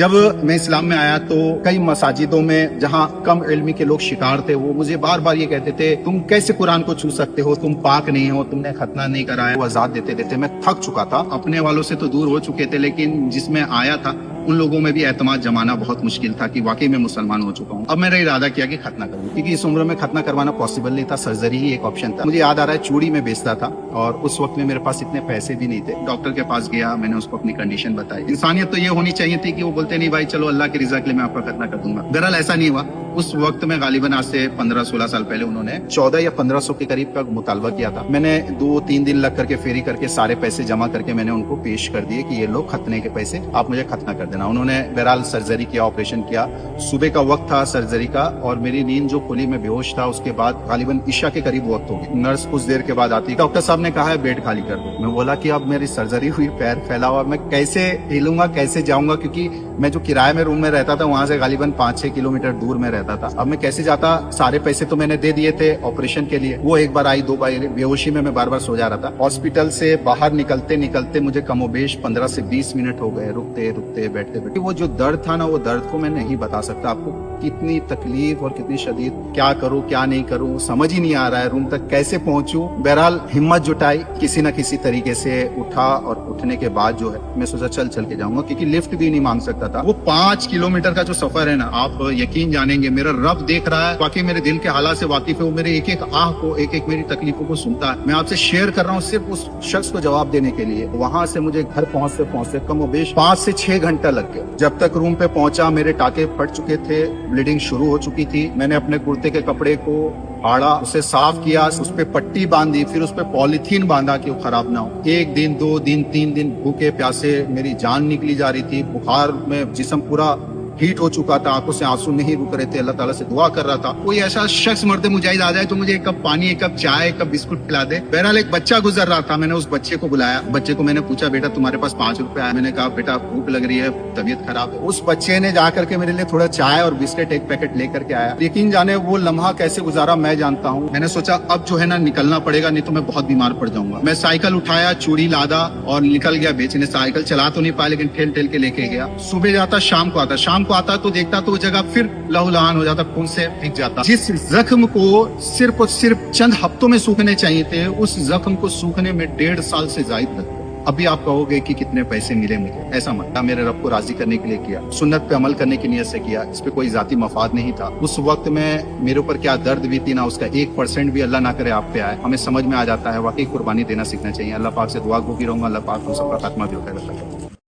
जब मैं इस्लाम में आया तो कई मसाजिदों में जहाँ कम इल्मी के लोग शिकार थे, वो मुझे बार बार ये कहते थे, तुम कैसे कुरान को छू सकते हो, तुम पाक नहीं हो, तुमने खतना नहीं कराया। वो आजाद देते देते मैं थक चुका था। अपने वालों से तो दूर हो चुके थे, लेकिन जिसमें आया था उन लोगों में भी एतमाद जमाना बहुत मुश्किल था कि वाकई में मुसलमान हो चुका हूँ। अब मेरा इरादा किया कि खतना करूँ, क्योंकि इस उम्र में खतना करवाना पॉसिबल नहीं था। सर्जरी ही एक ऑप्शन था। मुझे याद आ रहा है, चूड़ी में बेचता था और उस वक्त में मेरे पास इतने पैसे भी नहीं थे। डॉक्टर के पास गया, मैंने उसको अपनी कंडीशन बताई। इंसानियत तो ये होनी चाहिए थी कि वो बोलते नहीं भाई चलो अल्लाह की रिजा के लिए मैं आपका खतना कर दूंगा। दरअसल ऐसा नहीं हुआ। उस वक्त में गालिबन आज से 15-16 साल पहले उन्होंने 14 या 1500 के करीब का मुतालबा किया था। मैंने 2-3 दिन लग करके फेरी करके सारे पैसे जमा करके मैंने उनको पेश कर दिए कि ये लो खतने के पैसे, आप मुझे खतना कर देना। उन्होंने बहरहाल सर्जरी किया, ऑपरेशन किया। सुबह का वक्त था सर्जरी का और मेरी नींद जो खुली, मैं बेहोश था। उसके बाद गालिबन ईशा के करीब वक्त हो गया। नर्स कुछ देर के बाद आती, डॉक्टर साहब ने कहा है बेड खाली कर दो। मैं बोला कि अब मेरी सर्जरी हुई, पैर फैला हुआ, मैं कैसे हिलूंगा, कैसे जाऊंगा, क्योंकि मैं जो किराए में रूम में रहता था वहां से गालिबन 5-6 किलोमीटर दूर में रहता था। अब मैं कैसे जाता? सारे पैसे तो मैंने दे दिए थे ऑपरेशन के लिए। वो एक बार आई, 2 बार बेहोशी में मैं बार बार सो जा रहा था। हॉस्पिटल से बाहर निकलते निकलते मुझे कमोबेश 15 से 20 मिनट हो गए, रुकते रुकते बैठते बैठते। वो जो दर्द था ना, वो दर्द को मैं नहीं बता सकता आपको। कितनी तकलीफ और कितनी शदीद, क्या करूं क्या नहीं करूं समझ ही नहीं आ रहा है। रूम तक कैसे पहुंचूं? बहरहाल हिम्मत जुटाई, किसी न किसी तरीके से उठा और उठने के बाद जो है मैं सोचा चल के जाऊंगा, क्योंकि लिफ्ट भी नहीं मांग सकता था। वो 5 किलोमीटर का जो सफर है ना, आप यकीन जानेंगे, मेरा रब देख रहा है, बाकी मेरे दिल के हालात से वाकिफ है। वो मेरे एक एक आह को, एक एक मेरी तकलीफों को सुनता है। मैं आपसे शेयर कर रहा हूँ सिर्फ उस शख्स को जवाब देने के लिए। वहां से मुझे घर पहुंचते कमोबेश 5 से 6 घंटा लग गया। जब तक रूम पे पहुंचा मेरे टाके फट चुके थे, ब्लीडिंग शुरू हो चुकी थी। मैंने अपने कुर्ते के कपड़े को फाड़ा, उसे साफ किया, उस पे पट्टी बांधी, फिर उस पे पॉलीथीन बांधा कि वो खराब ना हो। 1 दिन 2 दिन 3 दिन भूखे प्यासे मेरी जान निकली जा रही थी। बुखार में जिस्म पूरा हीट हो चुका था, आंखों से आंसू नहीं रुक रहे थे। अल्लाह ताला से दुआ कर रहा था कोई ऐसा शख्स मर्द मुजाहिद आ जाए तो मुझे 1 कप पानी, 1 कप चाय, 1 कप बिस्कुट खिला दे। बहरहाल एक बच्चा गुजर रहा था, मैंने उस बच्चे को बुलाया। बच्चे को मैंने पूछा, बेटा तुम्हारे पास 5 रुपए आए? मैंने कहा बेटा भूख लग रही है, तबीयत खराब है। उस बच्चे ने जाकर के मेरे लिए थोड़ा चाय और बिस्किट 1 पैकेट लेकर के आया। यकीन जाने वो लम्हा कैसे गुजारा मैं जानता हूँ। मैंने सोचा अब जो है ना निकलना पड़ेगा, नहीं तो मैं बहुत बीमार पड़ जाऊंगा। मैं साइकिल उठाया, चूड़ी लादा और निकल गया बेचने। साइकिल चला तो नहीं पाया, लेकिन ठेल के लेके गया। सुबह जाता, शाम को आता तो देखता तो वो जगह फिर लहूलुहान हो जाता, खून से भीग जाता। जिस जख्म को सिर्फ और सिर्फ चंद हफ्तों में सूखने चाहिए थे, उस जख्म को सूखने में 1.5 साल से ज्यादा लग गया। अभी आप कहोगे कि कितने पैसे मिले मुझे, ऐसा मत। मेरे रब को राजी करने के लिए किया, सुन्नत पे अमल करने की नियत से किया। इस पे कोई जाती मफाद नहीं था। उस वक्त में मेरे ऊपर क्या दर्द भी थी ना, उसका 1% भी अल्लाह ना करे आप पे आए। हमें समझ में आ जाता है वाकई कुर्बानी देना सीखना चाहिए। अल्लाह पाक से दुआ को भी रहूंगा, अल्लाह पाक हम सबका खात्मा भी होकर